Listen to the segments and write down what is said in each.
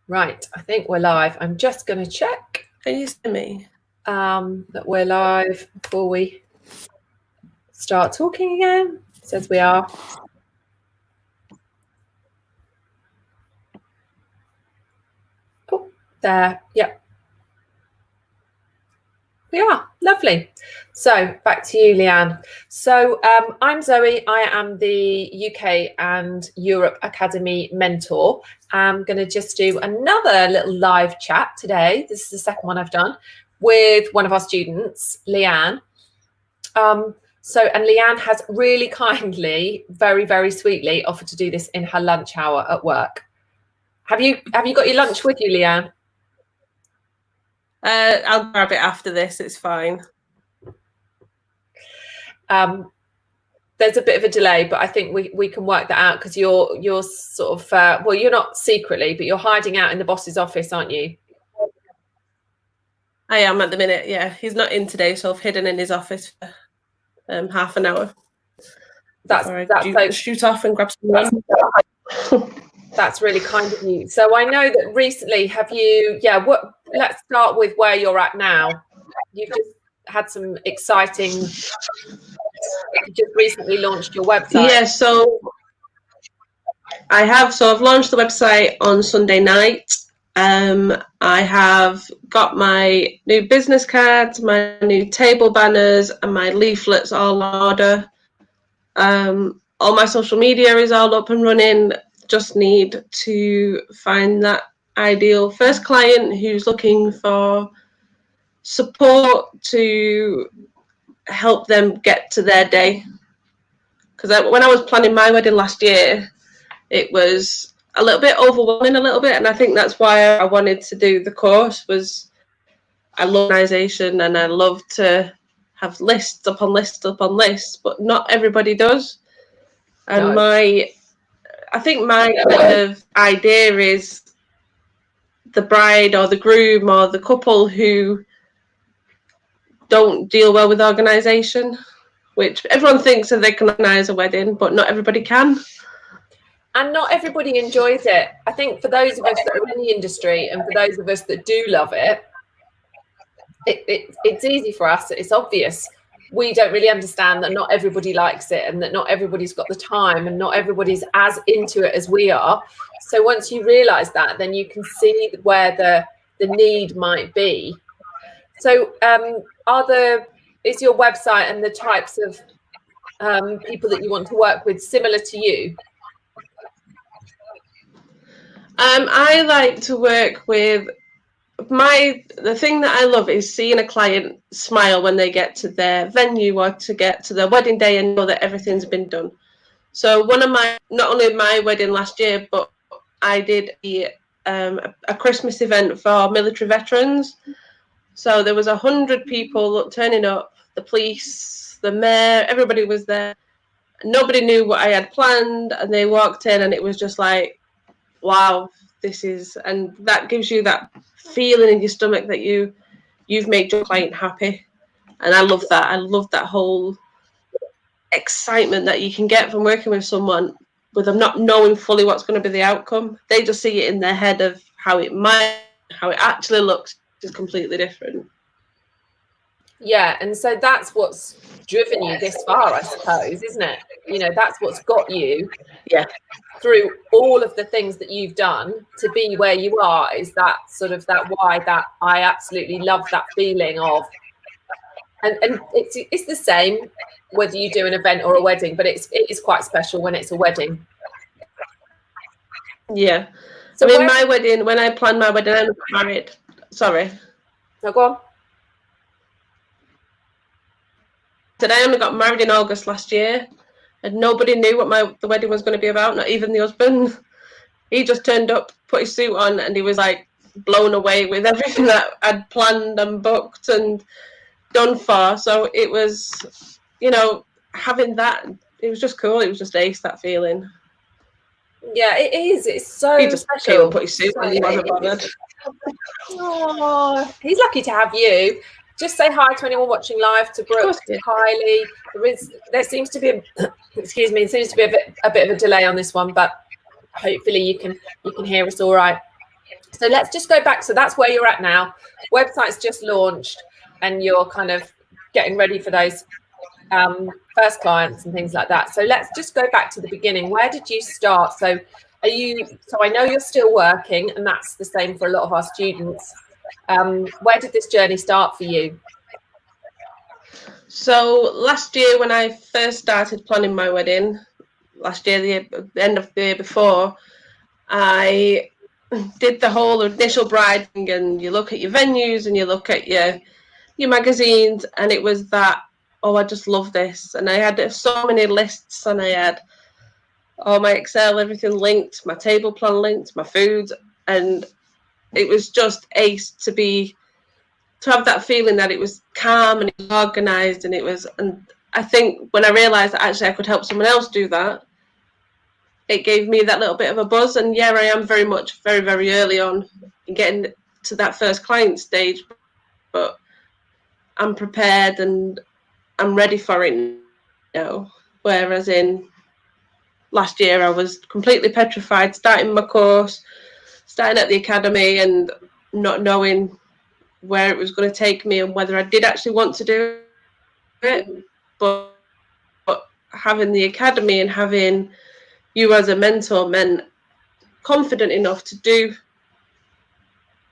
Right, I think we're live. I'm just going to check. Can you see me? That we're live before we start talking again. It says we are. Oh, there. Yep. We are. Lovely. So back to you, Leanne. So I'm Zoe. I am the UK and Europe Academy mentor. I'm going to just do another little live chat today. This is the second one I've done with one of our students, Leanne. And Leanne has really kindly, very, very sweetly offered to do this in her lunch hour at work. Have you got your lunch with you, Leanne? I'll grab it after this. It's fine. There's a bit of a delay, but I think we can work that out because you're sort of well, you're not secretly, but you're hiding out in the boss's office, aren't you? I am at the minute. Yeah, he's not in today, so I've hidden in his office for half an hour. That's shoot off and grab some lunch. That's really kind of you. So I know that recently let's start with where you're at now. You've just had some exciting, you just recently launched your website. Yeah, so I have. So I've launched the website on Sunday night. I have got my new business cards, my new table banners, and my leaflets all in order. All my social media is all up and running. Just need to find that ideal first client who's looking for support to help them get to their day. Because when I was planning my wedding last year, it was a little bit overwhelming and I think that's why I wanted to do the course. Was I love organisation and I love to have lists upon lists upon lists, but not everybody does. And No. I think my kind of idea is the bride or the groom or the couple who don't deal well with organisation, which everyone thinks that they can organise a wedding, but not everybody can. And not everybody enjoys it. I think for those of us that are in the industry and for those of us that do love it, it's easy for us. It's obvious. We don't really understand that not everybody likes it and that not everybody's got the time and not everybody's as into it as we are. So once you realise that, then you can see where the need might be. So is your website and the types of people that you want to work with similar to you? I like to work with the thing that I love is seeing a client smile when they get to their venue or to get to their wedding day and know that everything's been done. So not only my wedding last year, but I did a Christmas event for military veterans. So there was 100 people turning up, the police, the mayor, everybody was there. Nobody knew what I had planned, and they walked in and it was just like, wow, and that gives you that feeling in your stomach that you've made your client happy. And I love that. I love that whole excitement that you can get from working with someone with them not knowing fully what's going to be the outcome. They just see it in their head of how it actually looks is completely different. Yeah, and so that's what's driven you this far, I suppose, isn't it? You know, that's what's got you through all of the things that you've done to be where you are, is that sort of that why that I absolutely love that feeling of, and it's the same whether you do an event or a wedding, but it is quite special when it's a wedding. Yeah. So my wedding, when I planned my wedding, I got married. Sorry. No, go on. I only got married in August last year, and nobody knew what the wedding was going to be about, not even the husband. He just turned up, put his suit on, and he was like blown away with everything that I'd planned and booked and done for. So it was, having that, it was just cool. It was just ace, that feeling. Yeah, it is. It's so he just special. Came and put his suit on. He wasn't bothered. Oh, he's lucky to have you. Just say hi to anyone watching live, to Brooke, to Kylie. There seems to be a bit of a delay on this one, but hopefully you can hear us all right. So let's just go back. So that's where you're at now. Website's just launched and you're kind of getting ready for those first clients and things like that. So let's just go back to the beginning. Where did you start? So I know you're still working, and that's the same for a lot of our students. Where did this journey start for you? So last year, when I first started planning my wedding, last year, the end of the year before, I did the whole initial bride thing, and you look at your venues and you look at your magazines, and it was that, oh, I just love this. And I had so many lists, and I had all my Excel, everything linked, my table plan linked, my food, and it was just ace to have that feeling that it was calm and it was organized, and I think when I realized that actually I could help someone else do that, it gave me that little bit of a buzz. And yeah, I am very much very, very early on in getting to that first client stage, but I'm prepared and I'm ready for it now. Whereas in last year, I was completely petrified, starting my course, starting at the academy, and not knowing where it was going to take me and whether I did actually want to do it. But having the academy and having you as a mentor meant confident enough to do,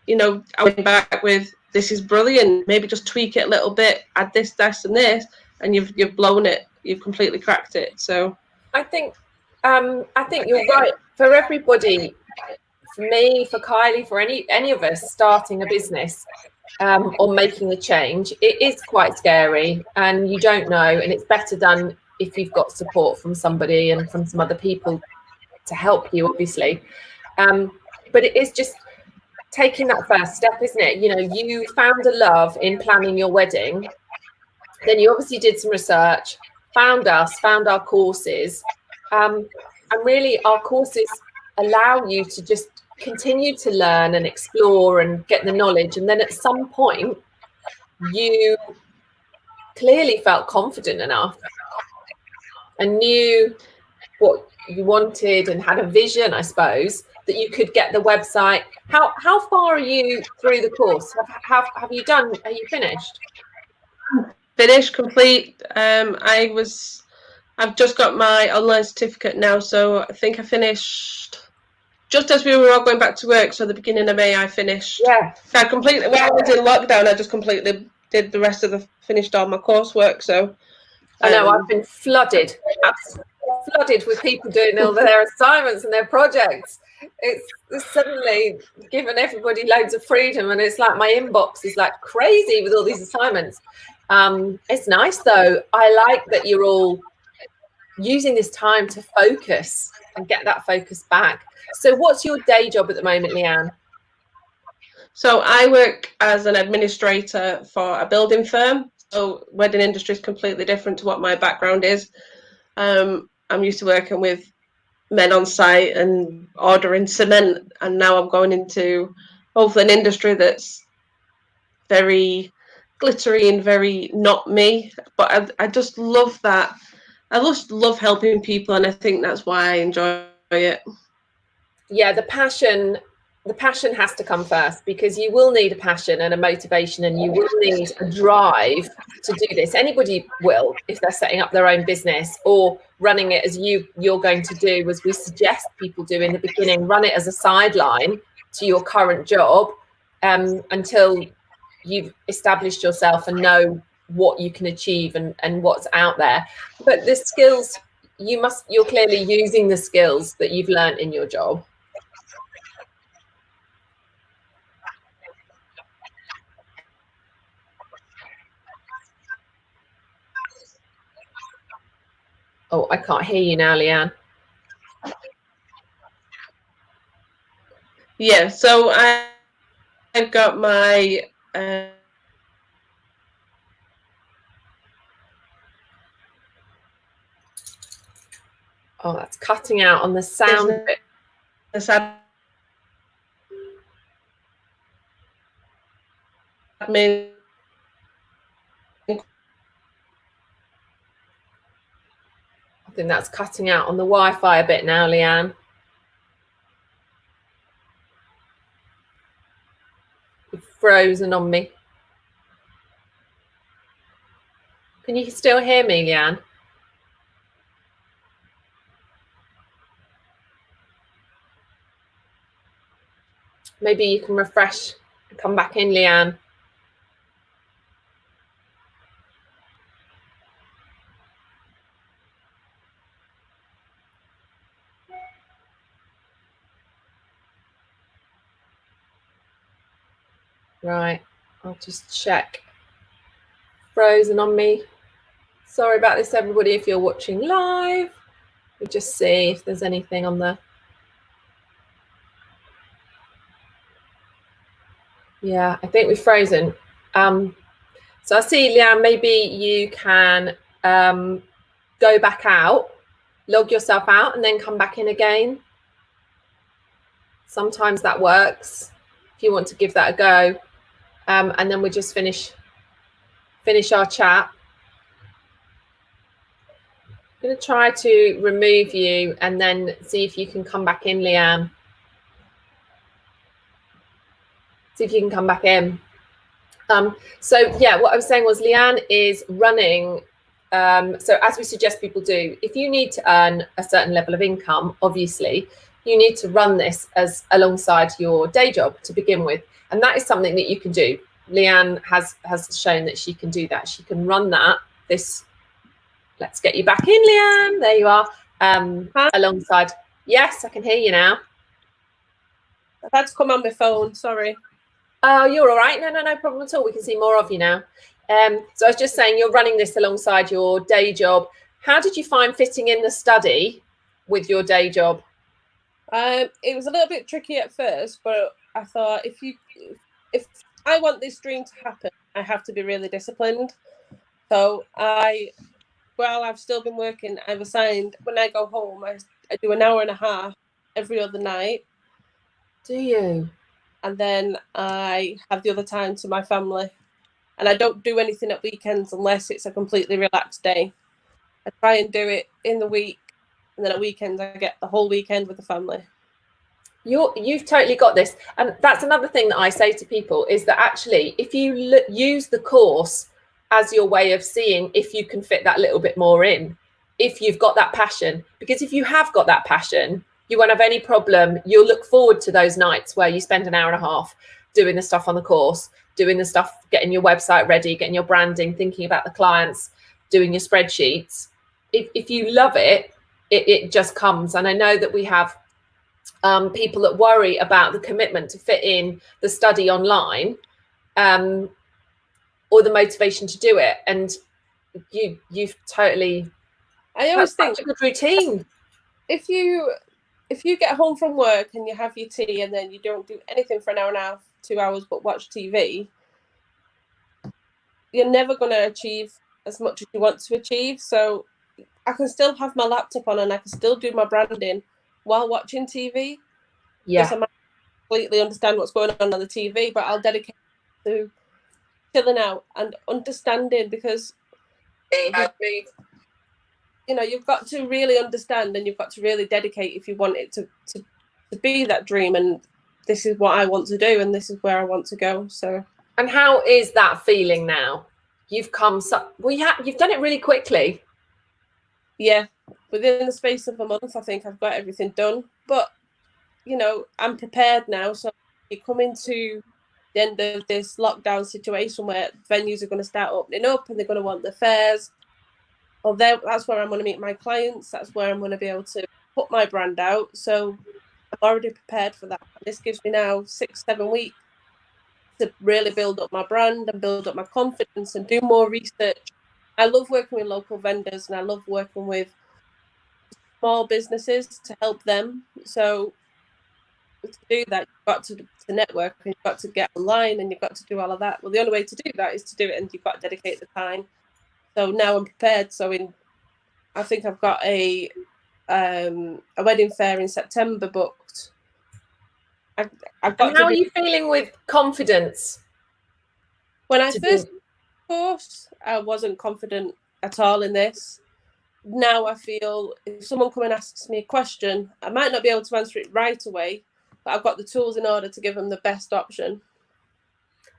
I went back with, this is brilliant, maybe just tweak it a little bit, add this, and this, and you've blown it, you've completely cracked it. So I think you're right. For everybody, for me, for Kylie, for any of us starting a business or making a change, it is quite scary, and you don't know, and it's better done if you've got support from somebody and from some other people to help you, obviously. But it is just taking that first step, isn't it? You found a love in planning your wedding, then you obviously did some research, found our courses, and really our courses allow you to just continue to learn and explore and get the knowledge. And then at some point you clearly felt confident enough and knew what you wanted and had a vision, I suppose, that you could get the website. How far are you through the course? Have you done? Are you finished? Finished, complete. I've just got my online certificate now, so I think I finished just as we were all going back to work. So the beginning of May, I finished. Yeah. I completely. When I was in lockdown, I just completely did the rest of finished all my coursework. So I know I've been flooded with people doing all their assignments and their projects. It's suddenly given everybody loads of freedom, and it's like my inbox is like crazy with all these assignments. It's nice though. I like that you're all using this time to focus and get that focus back. So what's your day job at the moment, Leanne? So I work as an administrator for a building firm. So wedding industry is completely different to what my background is. I'm used to working with men on site and ordering cement, and now I'm going into hopefully an industry that's very glittery and very not me. But I just love that. I just love helping people, and I think that's why I enjoy it. Yeah, the passion has to come first, because you will need a passion and a motivation, and you will need a drive to do this. Anybody will, if they're setting up their own business or running it as you're going to do, as we suggest people do in the beginning. Run it as a sideline to your current job until you've established yourself and know what you can achieve and what's out there. But the skills, you're clearly using the skills that you've learned in your job. Oh, I can't hear you now, Leanne. Yeah, so I've got my oh, that's cutting out on the sound bit. Admin. I think that's cutting out on the Wi-Fi a bit now, Leanne. You've frozen on me. Can you still hear me, Leanne? Maybe you can refresh and come back in, Leanne. Right, I'll just check. Frozen on me. Sorry about this, everybody, if you're watching live. We'll just see if there's anything on the... Yeah, I think we've frozen. So I see, Leanne, maybe you can go back out, log yourself out, and then come back in again. Sometimes that works if you want to give that a go. And then we'll just finish our chat. I'm going to try to remove you and then see if you can come back in, Leanne. See if you can come back in. So yeah, what I was saying was Leanne is running. So as we suggest people do, if you need to earn a certain level of income, obviously, you need to run this as alongside your day job to begin with. And that is something that you can do. Leanne has shown that she can do that. She can run that. Let's get you back in, Leanne. There you are. Alongside. Yes, I can hear you now. I've had to come on my phone. Sorry. Oh, you're all right. No problem at all. We can see more of you now. So I was just saying, you're running this alongside your day job. How did you find fitting in the study with your day job? It was a little bit tricky at first, but I thought if I want this dream to happen, I have to be really disciplined. So while I've still been working, I've assigned, when I go home, I do an hour and a half every other night. Do you? And then I have the other time to my family. And I don't do anything at weekends unless it's a completely relaxed day. I try and do it in the week, and then at weekends I get the whole weekend with the family. You've totally got this. And that's another thing that I say to people is that actually, if you use the course as your way of seeing if you can fit that little bit more in, if you've got that passion, because if you have got that passion, you won't have any problem. You'll look forward to those nights where you spend an hour and a half doing the stuff on the course, doing the stuff, getting your website ready, getting your branding, thinking about the clients, doing your spreadsheets. If you love it, it just comes. And I know that we have people that worry about the commitment to fit in the study online or the motivation to do it. And you've totally... I always think a good routine. If you get home from work and you have your tea and then you don't do anything for an hour and a half, 2 hours, but watch TV, you're never going to achieve as much as you want to achieve. So I can still have my laptop on and I can still do my branding while watching TV. Yeah. I might completely understand what's going on the TV, but I'll dedicate to chilling out and understanding, because you know, you've got to really understand and you've got to really dedicate if you want it to be that dream. And this is what I want to do and this is where I want to go. So. And how is that feeling now? You've come you've done it really quickly. Yeah, within the space of a month, I think I've got everything done. But you know, I'm prepared now. So you come into the end of this lockdown situation where venues are going to start opening up and they're going to want the fairs. Well, that's where I'm going to meet my clients. That's where I'm going to be able to put my brand out. So I'm already prepared for that. This gives me now 6-7 weeks to really build up my brand and build up my confidence and do more research. I love working with local vendors and I love working with small businesses to help them. So to do that, you've got to network and you've got to get online and you've got to do all of that. Well, the only way to do that is to do it, and you've got to dedicate the time. So now I'm prepared. So I think I've got a wedding fair in September booked. And how are you feeling with confidence? When I first did the course, I wasn't confident at all in this. Now I feel if someone comes and asks me a question, I might not be able to answer it right away, but I've got the tools in order to give them the best option.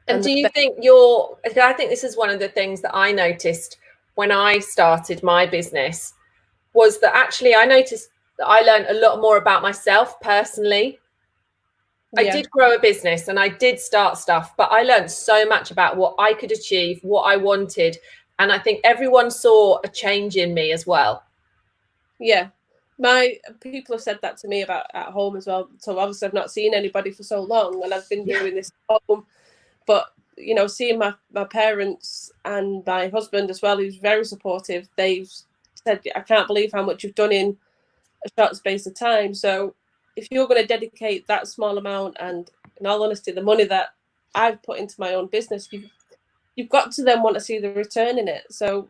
And do you think I think this is one of the things that I noticed when I started my business, was that actually I noticed that I learned a lot more about myself personally. I did grow a business and I did start stuff, but I learned so much about what I could achieve, what I wanted. And I think everyone saw a change in me as well. Yeah. My people have said that to me about at home as well. So obviously I've not seen anybody for so long, and I've been doing this at home. But, you know, seeing my parents and my husband as well, who's very supportive, they've said, I can't believe how much you've done in a short space of time. So if you're going to dedicate that small amount, and in all honesty, the money that I've put into my own business, you've got to then want to see the return in it. So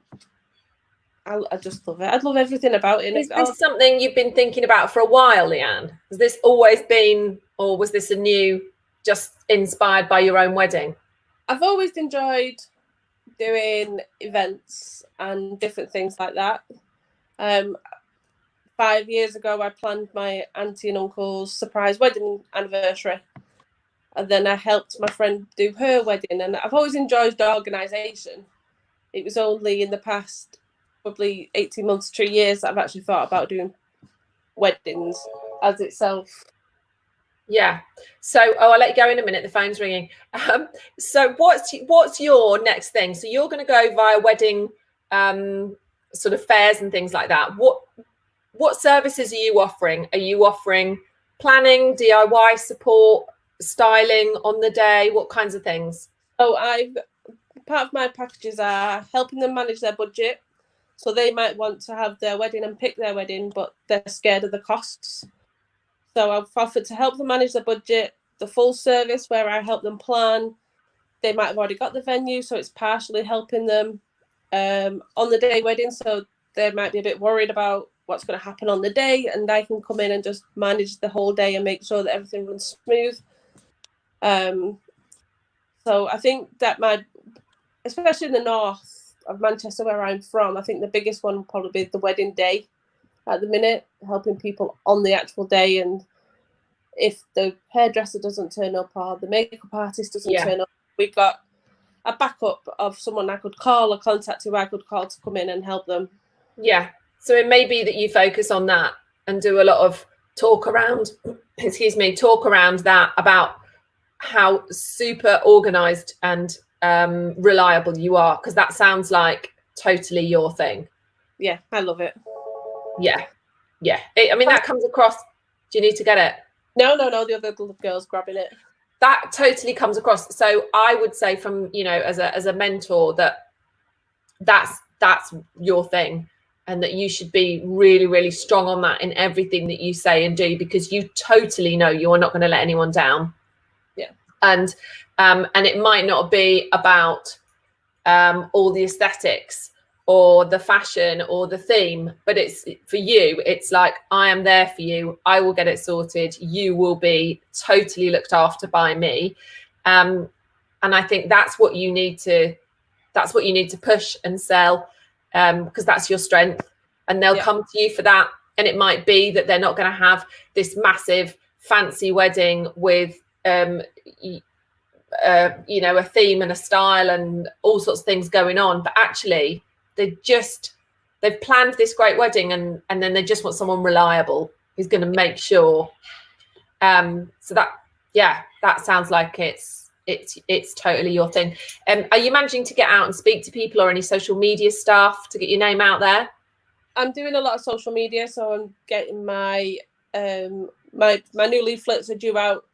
I just love it. I love everything about it. Is this something you've been thinking about for a while, Leanne? Has this always been, or was this a new, just inspired by your own wedding? I've always enjoyed doing events and different things like that. 5 years ago, I planned my auntie and uncle's surprise wedding anniversary. And then I helped my friend do her wedding. And I've always enjoyed the organisation. It was only in the past probably 18 months, 3 years that I've actually thought about doing weddings as itself. Yeah. So, I'll let you go in a minute. The phone's ringing. So what's your next thing? So you're going to go via wedding sort of fairs and things like that. What services are you offering? Are you offering planning, DIY support, styling on the day? What kinds of things? So part of my packages are helping them manage their budget. So they might want to have their wedding and pick their wedding, but they're scared of the costs. So I've offered to help them manage their budget, the full service where I help them plan. They might have already got the venue, so it's partially helping them on the day wedding. So they might be a bit worried about what's going to happen on the day, and I can come in and just manage the whole day and make sure that everything runs smooth. So I think that especially in the north of Manchester where I'm from, I think the biggest one will probably be the wedding day at the minute, helping people on the actual day. And if the hairdresser doesn't turn up or the makeup artist doesn't turn up, we've got a backup of someone I could call, a contact who I could call to come in and help them. Yeah. So it may be that you focus on that and do a lot of talk around that, about how super organized and reliable you are, because that sounds like totally your thing. Yeah, I love it. Yeah. I mean, that comes across. Do you need to get it? No, the other girl's grabbing it. That totally comes across. So I would say, from, you know, as a mentor, that's your thing, and that you should be really, really strong on that in everything that you say and do, because you totally know you are not going to let anyone down. Yeah. And it might not be about all the aesthetics or the fashion or the theme, but it's for you, it's like, I am there for you. I will get it sorted. You will be totally looked after by me. And I think that's what you need to push and sell, because that's your strength, and they'll come to you for that. And it might be that they're not going to have this massive fancy wedding with you know, a theme and a style and all sorts of things going on, but actually they've planned this great wedding, and then they just want someone reliable who's going to make sure. So that sounds like it's totally your thing. Are you managing to get out and speak to people, or any social media stuff to get your name out there? I'm doing a lot of social media, so I'm getting my new leaflets are due out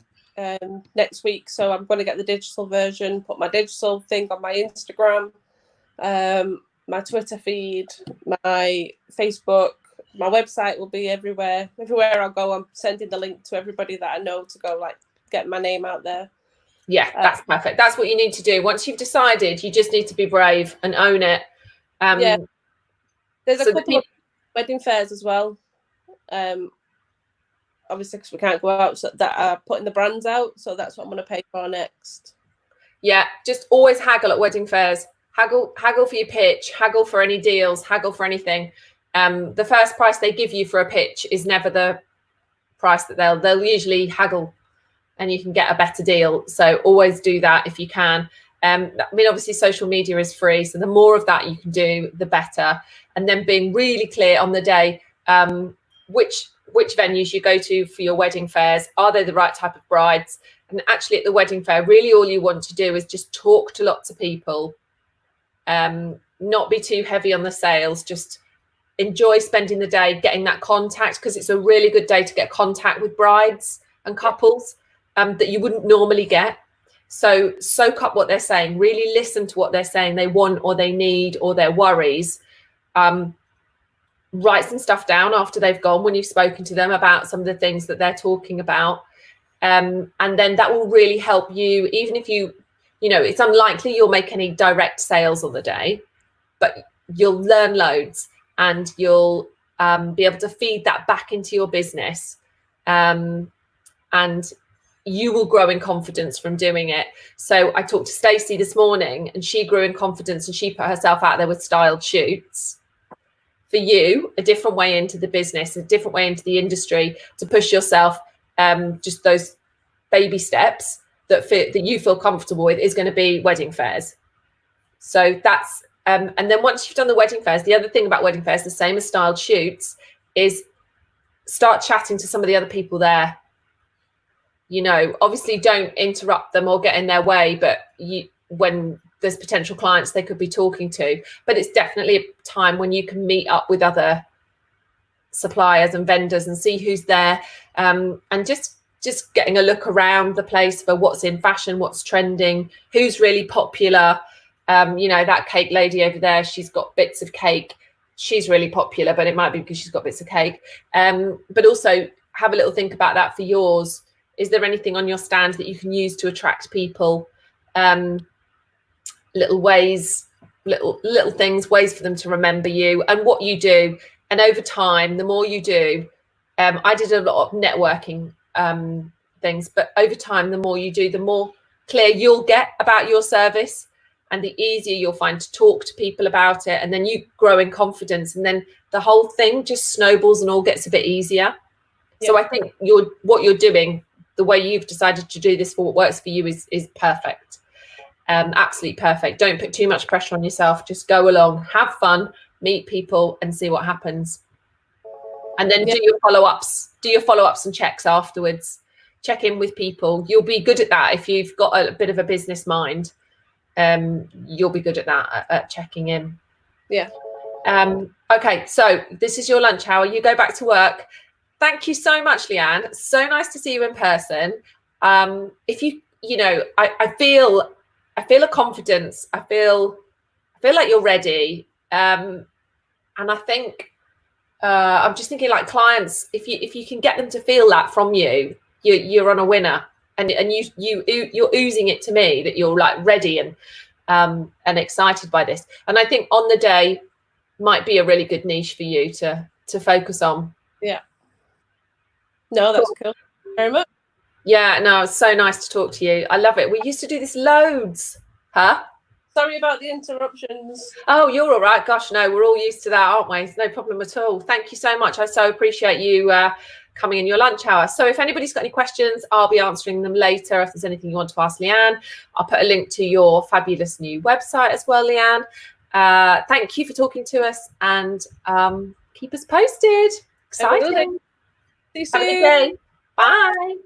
next week, so I'm going to get the digital version, put my digital thing on my Instagram, my Twitter feed, my Facebook, my website will be everywhere. Everywhere I go, I'm sending the link to everybody that I know to go, like, get my name out there. Yeah, that's perfect. That's what you need to do. Once you've decided, you just need to be brave and own it. There's a couple of wedding fairs as well. Obviously, because we can't go out, so that are putting the brands out. So that's what I'm going to pay for next. Yeah, just always haggle at wedding fairs. Haggle for your pitch. Haggle for any deals. Haggle for anything. The first price they give you for a pitch is never the price that they'll usually haggle and you can get a better deal. So always do that if you can. I mean, obviously social media is free, so the more of that you can do, the better. And then being really clear on the day, which venues you go to for your wedding fairs. Are they the right type of brides? And actually at the wedding fair, really all you want to do is just talk to lots of people, not be too heavy on the sales, just enjoy spending the day getting that contact, because it's a really good day to get contact with brides and couples that you wouldn't normally get. So soak up what they're saying, really listen to what they're saying they want or they need or their worries. Write some stuff down after they've gone when you've spoken to them about some of the things that they're talking about. And then that will really help you, even if you know, it's unlikely you'll make any direct sales on the day, but you'll learn loads and you'll be able to feed that back into your business. And you will grow in confidence from doing it. So I talked to Stacey this morning and she grew in confidence and she put herself out there with styled shoots. For you, a different way into the business, a different way into the industry to push yourself, just those baby steps that you feel comfortable with is going to be wedding fairs. So that's, and then once you've done the wedding fairs, the other thing about wedding fairs, the same as styled shoots, is start chatting to some of the other people there. You know, obviously don't interrupt them or get in their way, but when there's potential clients they could be talking to, but it's definitely a time when you can meet up with other suppliers and vendors and see who's there, and just getting a look around the place for what's in fashion, what's trending, who's really popular. You know, that cake lady over there, she's got bits of cake. She's really popular, but it might be because she's got bits of cake. But also have a little think about that for yours. Is there anything on your stand that you can use to attract people? Little ways, little things, ways for them to remember you and what you do. And over time, the more you do, I did a lot of networking things, but over time, the more you do, the more clear you'll get about your service and the easier you'll find to talk to people about it. And then you grow in confidence and then the whole thing just snowballs and all gets a bit easier. Yeah. So I think what you're doing, the way you've decided to do this for what works for you is perfect. Absolutely perfect. Don't put too much pressure on yourself. Just go along, have fun, meet people and see what happens. And then do your follow-ups and checks afterwards. Check in with people. You'll be good at that if you've got a bit of a business mind. You'll be good at that, at checking in. Yeah. Okay, so this is your lunch hour. You go back to work. Thank you so much, Leanne. So nice to see you in person. If you know, I feel a confidence. I feel like you're ready. And I think I'm just thinking, like, clients, if you can get them to feel that from you, you're on a winner. And you're oozing it to me that you're like ready and excited by this. And I think on the day might be a really good niche for you to focus on. Yeah. No, that's cool. Very much. Yeah, no, it's so nice to talk to you. I love it. We used to do this loads. Huh? Sorry about the interruptions. Oh, you're all right. Gosh, no, we're all used to that, aren't we? It's no problem at all. Thank you so much. I so appreciate you coming in your lunch hour. So if anybody's got any questions, I'll be answering them later. If there's anything you want to ask Leanne, I'll put a link to your fabulous new website as well, Leanne. Thank you for talking to us and keep us posted. Exciting. See you Have a soon. good day. Bye.